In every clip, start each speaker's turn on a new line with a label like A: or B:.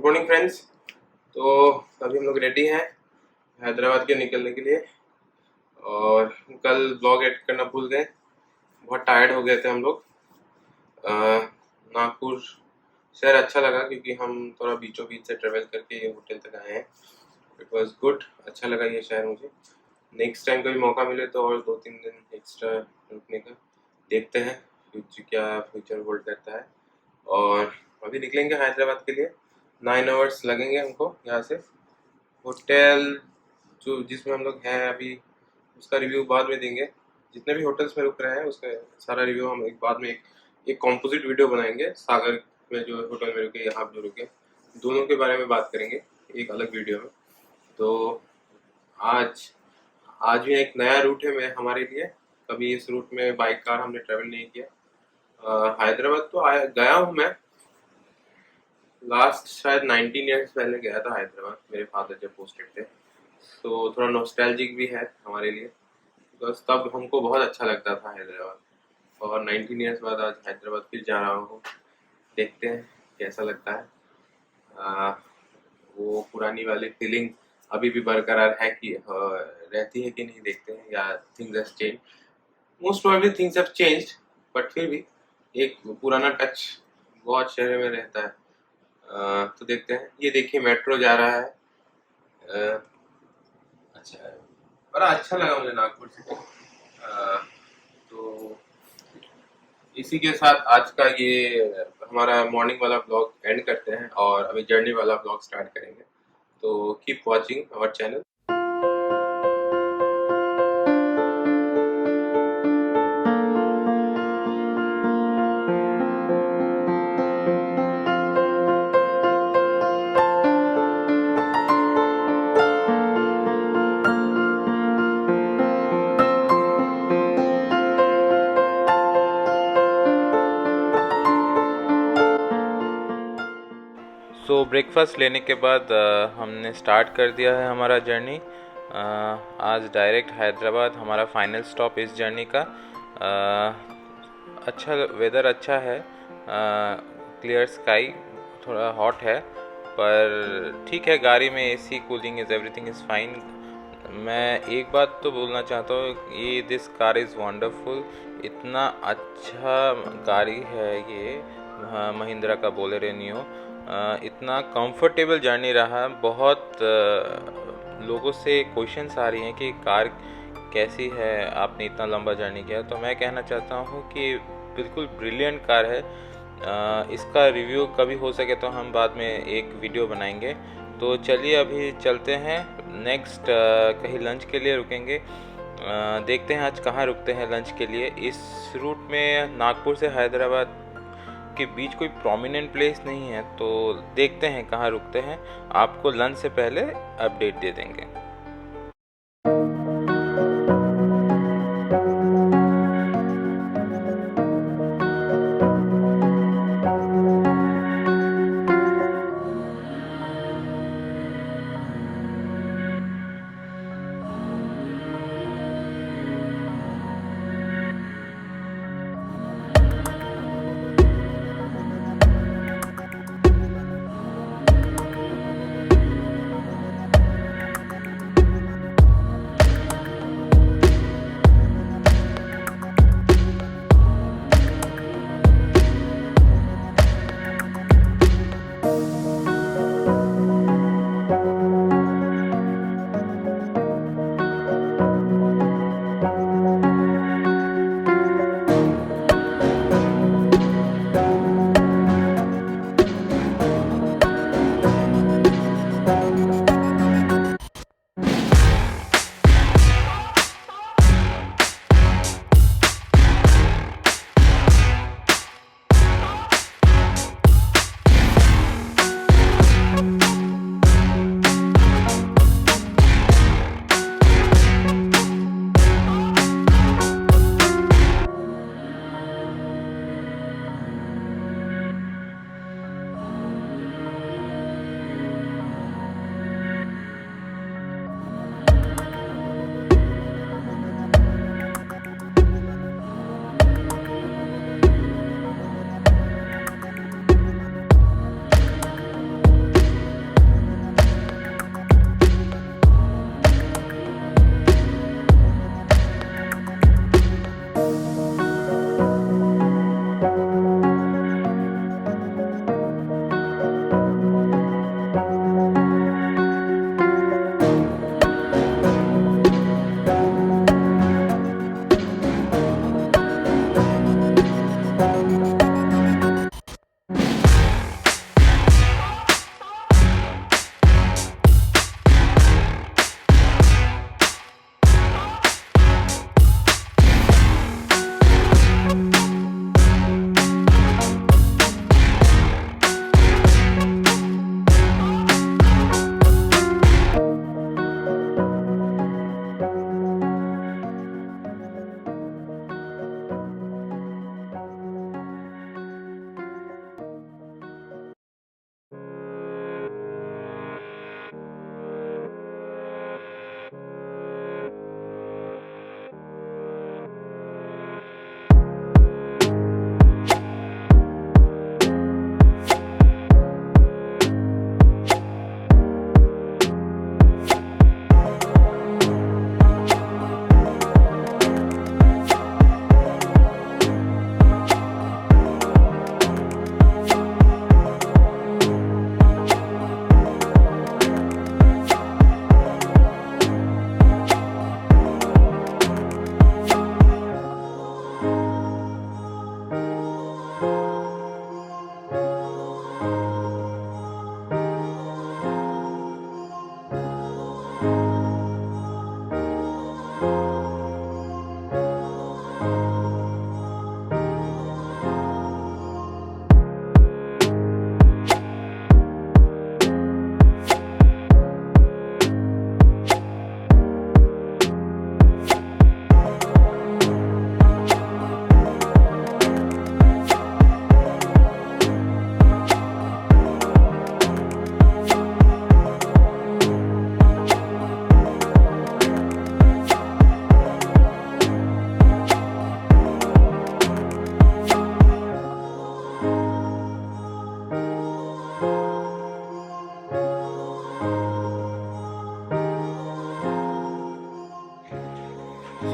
A: Good morning friends. तो अभी हम लोग रेडी हैं हैदराबाद के निकलने के लिए। और कल ब्लॉग एडिट करना भूल गए, बहुत टायर्ड हो गए थे हम लोग। नागपुर शहर अच्छा लगा क्योंकि हम थोड़ा बीचों बीच से ट्रेवल करके ये होटल तक आए हैं। इट वाज गुड, अच्छा लगा ये शहर मुझे। नेक्स्ट टाइम कभी मौका मिले तो और 2-3 दिन एक्स्ट्रा रुकने का देखते हैं, क्या फ्यूचर होल्ड करता है। और अभी निकलेंगे हैदराबाद के लिए। 9 आवर्स लगेंगे हमको यहाँ से। होटल जो जिसमें हम लोग हैं अभी, उसका रिव्यू बाद में देंगे। जितने भी होटल्स में रुक रहे हैं उसका सारा रिव्यू हम एक बाद में एक कॉम्पोजिट वीडियो बनाएंगे। सागर में जो होटल में रुके, यहाँ जो रुके, दोनों के बारे में बात करेंगे एक अलग वीडियो में। तो आज आज भी एक नया रूट है मैं हमारे लिए। कभी इस रूट में बाइक कार हमने ट्रेवल नहीं किया। हैदराबाद तो गया हूँ मैं, लास्ट शायद 19 ईयर्स पहले गया था हैदराबाद, मेरे फादर जब पोस्टेड थे। तो थोड़ा नॉस्टैल्जिक भी है हमारे लिए, बिकॉज तब हमको बहुत अच्छा लगता था हैदराबाद। और 19 ईयर्स बाद आज हैदराबाद फिर जा रहा हूँ, देखते हैं कैसा लगता है। वो पुरानी वाली फीलिंग अभी भी बरकरार है कि रहती है कि नहीं, देखते हैं। या things have change, most probably things have changed, but फिर भी एक पुराना टच बहुत शहर में रहता है। तो देखते हैं। ये देखिए मेट्रो जा रहा है। अच्छा है, बड़ा अच्छा लगा मुझे नागपुर से। तो इसी के साथ आज का ये हमारा मॉर्निंग वाला ब्लॉग एंड करते हैं और अभी जर्नी वाला ब्लॉग स्टार्ट करेंगे। तो keep watching our channel.
B: So breakfast लेने के बाद हमने स्टार्ट कर दिया है हमारा जर्नी। आज डायरेक्ट हैदराबाद हमारा फाइनल स्टॉप इस जर्नी का। अच्छा वेदर अच्छा है, क्लियर स्काई, थोड़ा हॉट है पर ठीक है। गाड़ी में AC, cooling is everything is fine. मैं एक बात तो बोलना चाहता हूँ, ये दिस कार इज़ वंडरफुल। इतना अच्छा गाड़ी है ये, महिंद्रा का बोलेरो नियो। इतना कंफर्टेबल जर्नी रहा। बहुत लोगों से क्वेश्चंस आ रही हैं कि कार कैसी है, आपने इतना लंबा जर्नी किया। तो मैं कहना चाहता हूँ कि बिल्कुल ब्रिलियंट कार है। इसका रिव्यू कभी हो सके तो हम बाद में एक वीडियो बनाएंगे। तो चलिए अभी चलते हैं नेक्स्ट, कहीं लंच के लिए रुकेंगे। देखते हैं आज कहाँ रुकते हैं लंच के लिए। इस रूट में नागपुर से हैदराबाद के बीच कोई प्रोमिनेंट प्लेस नहीं है, तो देखते हैं कहाँ रुकते हैं। आपको लंच से पहले अपडेट दे देंगे।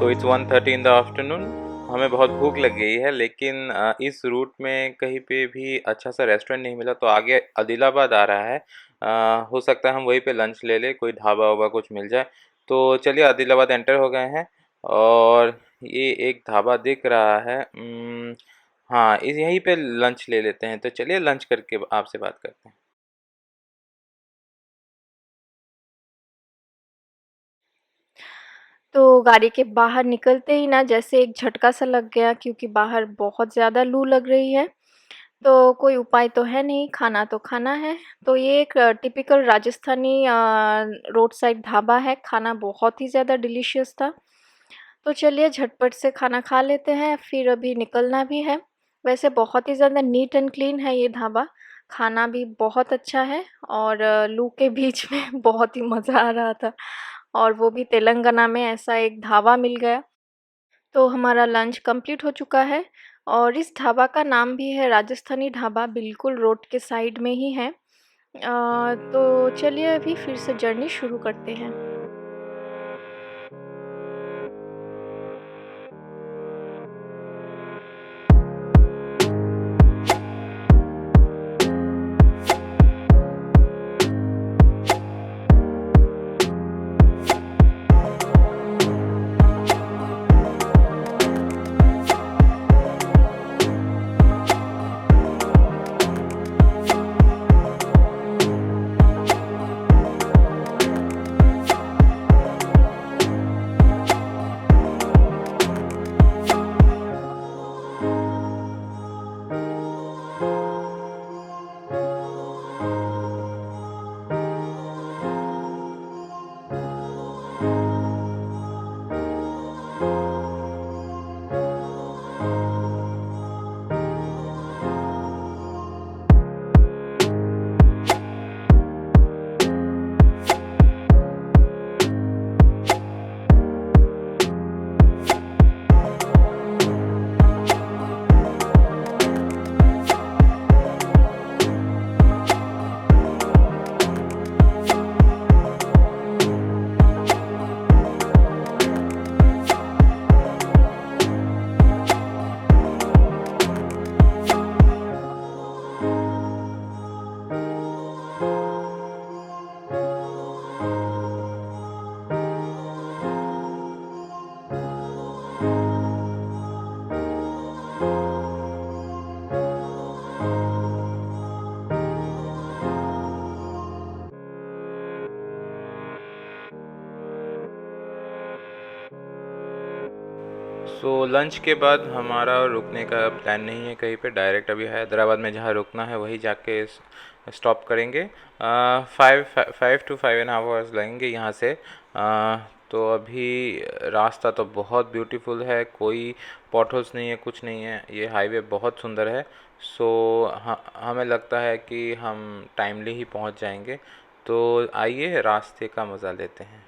B: So it's 1:30 in the afternoon. हमें बहुत भूख लग गई है, लेकिन इस रूट में कहीं पे भी अच्छा सा रेस्टोरेंट नहीं मिला, तो आगे आदिलाबाद आ रहा है। हो सकता है हम वहीं पे लंच ले लें, कोई ढाबा वाबा कुछ मिल जाए। तो चलिए आदिलाबाद एंटर हो गए हैं, और ये एक ढाबा दिख रहा है। हाँ, इस यहीं पे लंच ले लेते हैं, तो चलिए लंच करके आपसे बात करते हैं।
C: तो गाड़ी के बाहर निकलते ही ना जैसे एक झटका सा लग गया, क्योंकि बाहर बहुत ज़्यादा लू लग रही है। तो कोई उपाय तो है नहीं, खाना तो खाना है। तो ये एक typical Rajasthani road side dhaba है, खाना बहुत ही ज़्यादा डिलीशियस था। तो चलिए झटपट से खाना खा लेते हैं, फिर अभी निकलना भी है। वैसे बहुत ही ज़्यादा नीट एंड क्लीन है ये ढाबा, खाना भी बहुत अच्छा है, और लू के बीच में बहुत ही मज़ा आ रहा था, और वो भी तेलंगाना में ऐसा एक ढाबा मिल गया। तो हमारा लंच कंप्लीट हो चुका है, और इस ढाबा का नाम भी है राजस्थानी ढाबा, बिल्कुल रोड के साइड में ही है। तो चलिए अभी फिर से जर्नी शुरू करते हैं।
B: सो लंच के बाद हमारा रुकने का प्लान नहीं है कहीं पे, डायरेक्ट अभी हैदराबाद में जहाँ रुकना है वहीं जाके स्टॉप करेंगे। 5 to 5.5 आवर्स लगेंगे यहाँ से। तो अभी रास्ता तो बहुत ब्यूटीफुल है, कोई पॉटहोल्स नहीं है, कुछ नहीं है, ये हाईवे बहुत सुंदर है। सो हमें लगता है कि हम टाइमली ही पहुँच जाएंगे। तो आइए रास्ते का मज़ा लेते हैं।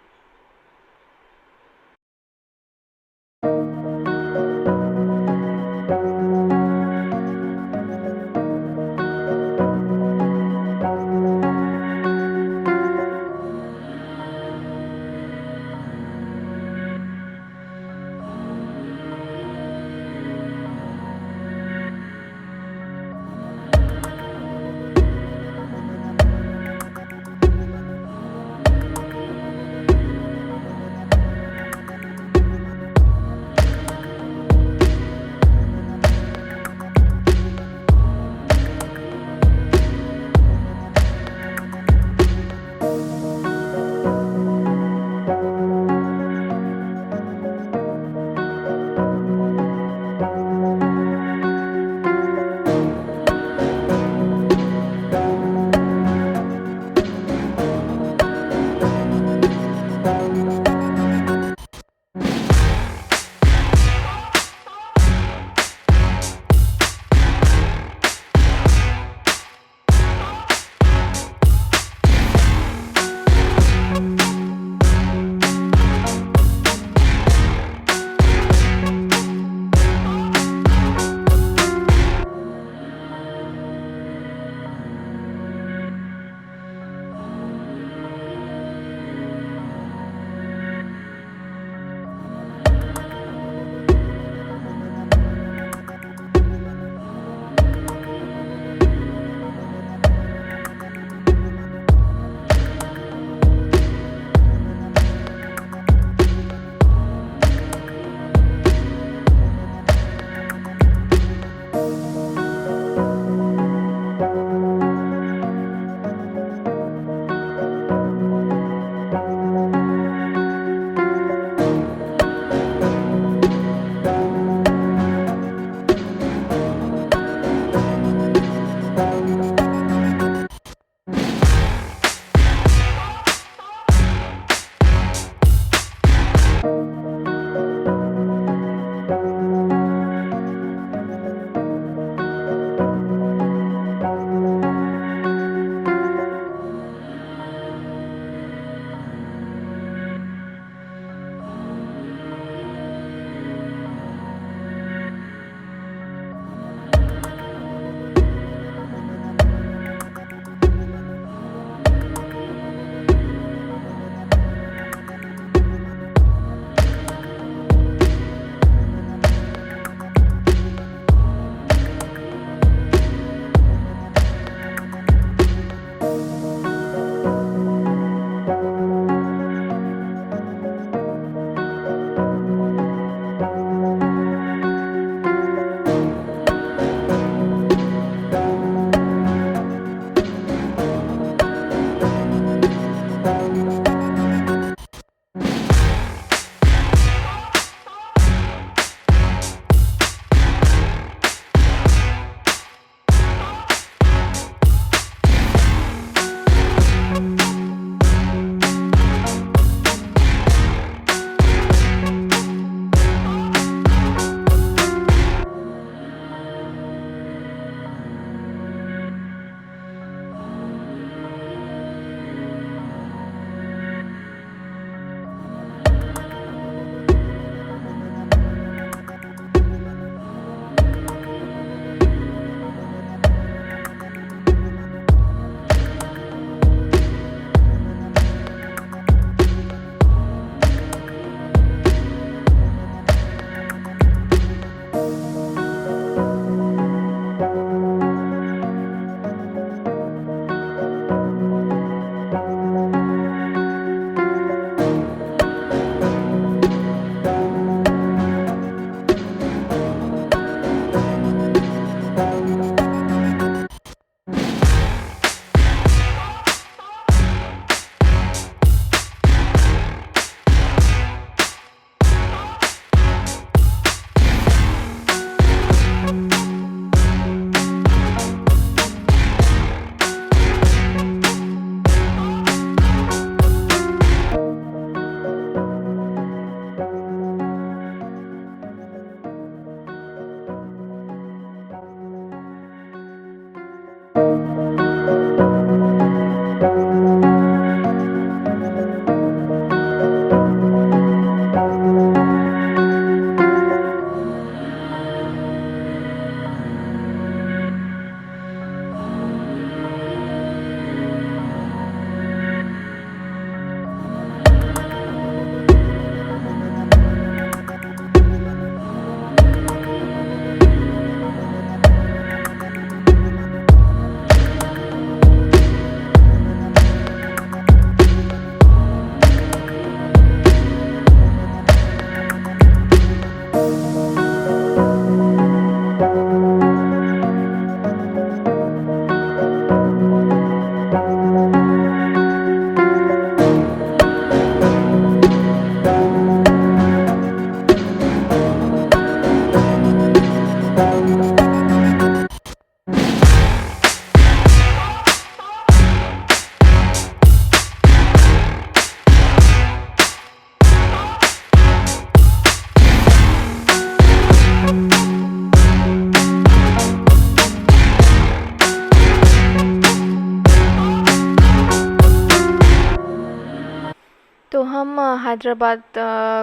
C: तो हम हैदराबाद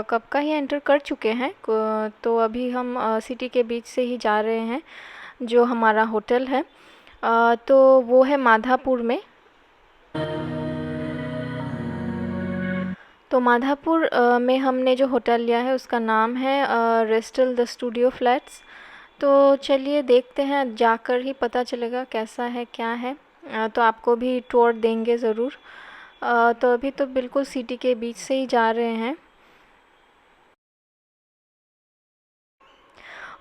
C: कब का ही एंटर कर चुके हैं। तो अभी हम सिटी के बीच से ही जा रहे हैं जो हमारा होटल है। तो वो है माधापुर में। तो माधापुर में हमने जो होटल लिया है उसका नाम है रेस्टल द स्टूडियो फ्लैट्स। तो चलिए देखते हैं, जाकर ही पता चलेगा कैसा है क्या है। तो आपको भी टूर देंगे ज़रूर। तो अभी तो बिल्कुल सिटी के बीच से ही जा रहे हैं।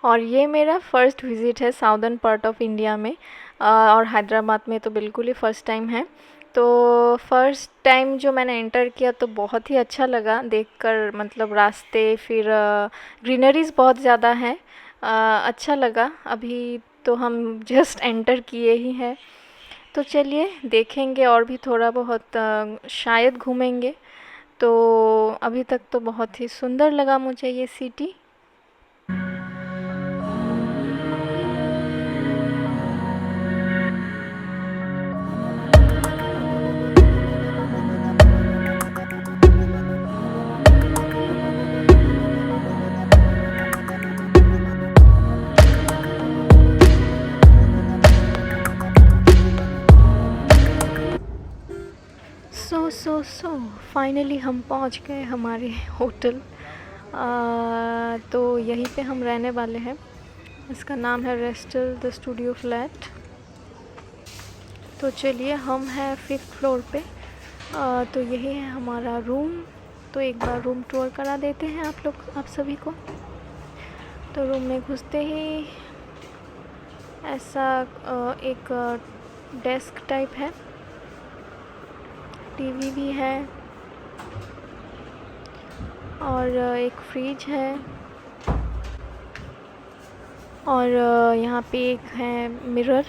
C: और ये मेरा फ़र्स्ट विज़िट है साउदर्न पार्ट ऑफ इंडिया में। और हैदराबाद में तो बिल्कुल ही फ़र्स्ट टाइम है। तो फ़र्स्ट टाइम जो मैंने एंटर किया तो बहुत ही अच्छा लगा देखकर, मतलब रास्ते, फिर ग्रीनरीज़ बहुत ज़्यादा हैं। अच्छा लगा। अभी तो हम जस्ट एंटर किए ही हैं। तो चलिए देखेंगे और भी थोड़ा बहुत, शायद घूमेंगे। तो अभी तक तो बहुत ही सुंदर लगा मुझे ये सिटी। सो फाइनली हम पहुंच गए हमारे होटल। तो यहीं पे हम रहने वाले हैं। इसका नाम है रेस्टल द स्टूडियो फ्लैट। तो चलिए, हम हैं 5th फ्लोर पे। तो यही है हमारा रूम। तो एक बार रूम टूर करा देते हैं आप सभी को। तो रूम में घुसते ही ऐसा एक डेस्क टाइप है, टीवी भी है और एक फ्रिज है। और यहाँ पे एक है मिरर।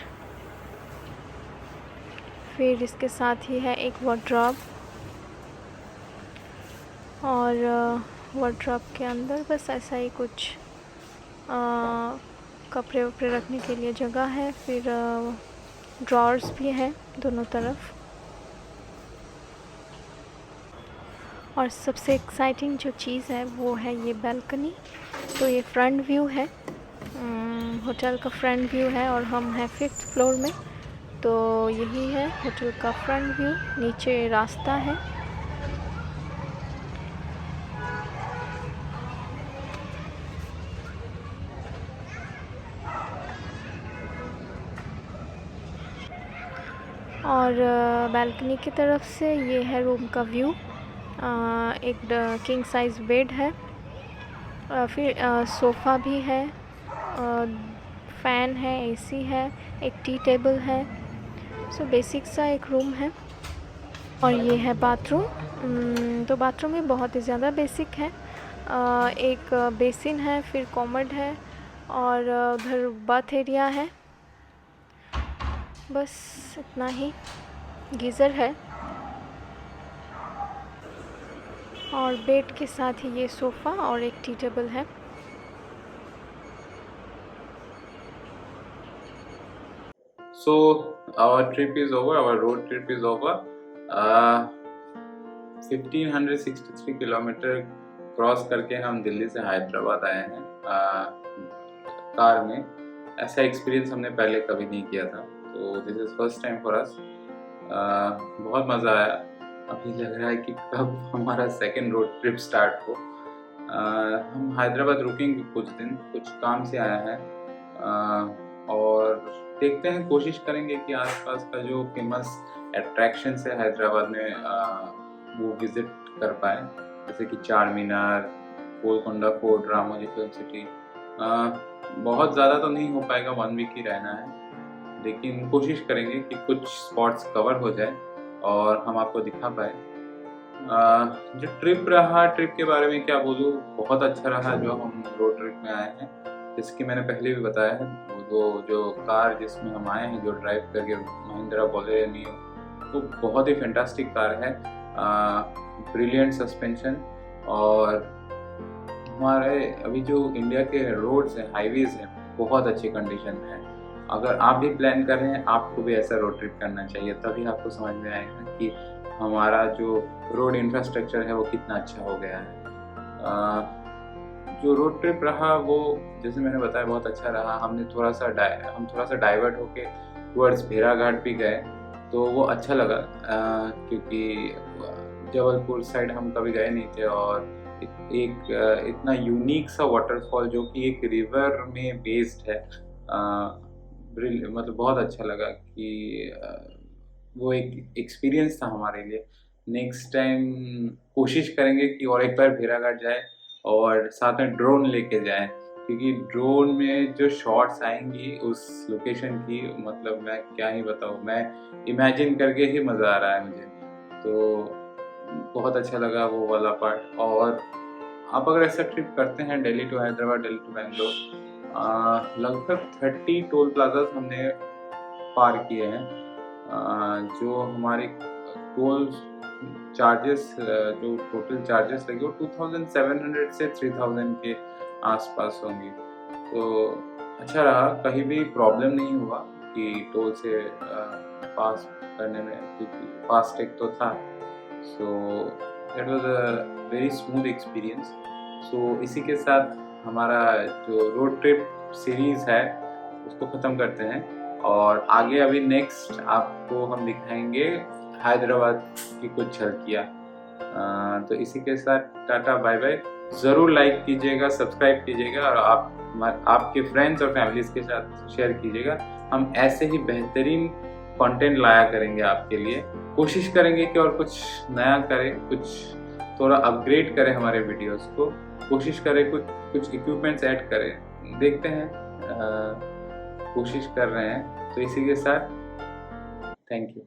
C: फिर इसके साथ ही है एक वार्डरोब। और वार्डरोब के अंदर बस ऐसा ही कुछ कपड़े वपड़े रखने के लिए जगह है। फिर ड्रॉर्स भी हैं दोनों तरफ। और सबसे एक्साइटिंग जो चीज़ है वो है ये बालकनी। तो ये फ्रंट व्यू है, होटल का फ्रंट व्यू है। और हम हैं 5th फ्लोर में। तो यही है होटल का फ्रंट व्यू। नीचे रास्ता है। और बालकनी की तरफ से ये है रूम का व्यू। एक किंग साइज़ बेड है। फिर सोफ़ा भी है, फ़ैन है, एसी है, एक टी टेबल है। सो बेसिक सा एक रूम है। और ये है बाथरूम। तो बाथरूम भी बहुत ही ज़्यादा बेसिक है। एक बेसिन है, फिर कॉमोड है और उधर बाथ एरिया है। बस इतना ही। गीज़र है और बेड के साथ ही ये सोफ़ा और एक टी टेबल है।
B: So our trip is over, our road trip is over. 1563 kilometre cross करके हम दिल्ली से हैदराबाद आए हैं कार में। ऐसा एक्सपीरियंस हमने पहले कभी नहीं किया था, तो this is first time for us. बहुत मज़ा आया। अभी लग रहा है कि कब हमारा सेकेंड रोड ट्रिप स्टार्ट हो। हम हैदराबाद रुकेंगे कुछ दिन, कुछ काम से आया है। और देखते हैं, कोशिश करेंगे कि आसपास का जो फेमस अट्रैक्शंस है हैदराबाद में वो विज़िट कर पाए, जैसे कि Charminar, Golconda fort, Ramoji film city. बहुत ज़्यादा तो नहीं हो पाएगा, 1 वीक ही रहना है, लेकिन कोशिश करेंगे कि कुछ स्पॉट्स कवर हो जाए और हम आपको दिखा पाए। जो ट्रिप रहा, ट्रिप के बारे में क्या बोलूँ, बहुत अच्छा रहा जो हम रोड ट्रिप में आए हैं। जैसे कि मैंने पहले भी बताया है, वो जो कार जिसमें हम आए हैं, जो ड्राइव करके, महिंद्रा बोलेरो नियो, तो बहुत ही फैंटास्टिक कार है। Brilliant suspension. और हमारे अभी जो इंडिया के रोड्स हैं, हाईवेज हैं, बहुत अच्छी कंडीशन है। अगर आप भी प्लान कर रहे हैं, आपको भी ऐसा रोड ट्रिप करना चाहिए, तभी आपको समझ में आएगा कि
D: हमारा जो रोड इंफ्रास्ट्रक्चर है वो कितना अच्छा हो गया है। जो रोड ट्रिप रहा वो जैसे मैंने बताया बहुत अच्छा रहा। हम थोड़ा सा डाइवर्ट होके टुवर्ड्स भेड़ाघाट भी गए तो वो अच्छा लगा, क्योंकि जबलपुर साइड हम कभी गए नहीं थे और इतना यूनिक सा वाटरफॉल जो कि एक रिवर में बेस्ड है, मतलब बहुत अच्छा लगा कि वो एक एक्सपीरियंस था हमारे लिए। नेक्स्ट टाइम कोशिश करेंगे कि और एक बार भेड़ाघाट जाए और साथ में ड्रोन लेके जाएं, क्योंकि ड्रोन में जो शॉट्स आएंगी उस लोकेशन की, मतलब मैं क्या ही बताऊँ, मैं इमेजिन करके ही मज़ा आ रहा है मुझे। तो बहुत अच्छा लगा वो वाला पार्ट। और आप अगर ऐसा ट्रिप करते हैं दिल्ली टू हैदराबाद, दिल्ली टू बेंगलोर, लगभग 30 टोल प्लाजाज हमने पार किए हैं। जो हमारे टोल चार्जेस, जो टोटल चार्जेस लगे वो 2700 से 3000 के आसपास होंगे। तो अच्छा रहा, कहीं भी प्रॉब्लम नहीं हुआ कि टोल से पास करने में, क्योंकि फास्टैग तो था। So that was a very smooth experience. So इसी के साथ हमारा जो रोड ट्रिप सीरीज़ है उसको ख़त्म करते हैं और आगे अभी नेक्स्ट आपको हम दिखाएंगे हैदराबाद की कुछ झलकियाँ। तो इसी के साथ टाटा बाय बाय। ज़रूर लाइक कीजिएगा, सब्सक्राइब कीजिएगा और आपके फ्रेंड्स और फैमिलीज़ के साथ शेयर कीजिएगा। हम ऐसे ही बेहतरीन कंटेंट लाया करेंगे आपके लिए। कोशिश करेंगे कि और कुछ नया करें, कुछ थोड़ा अपग्रेड करें हमारे वीडियोस को, कोशिश करें कुछ इक्विपमेंट्स ऐड करें, देखते हैं, कोशिश कर रहे हैं। तो इसी के साथ थैंक यू।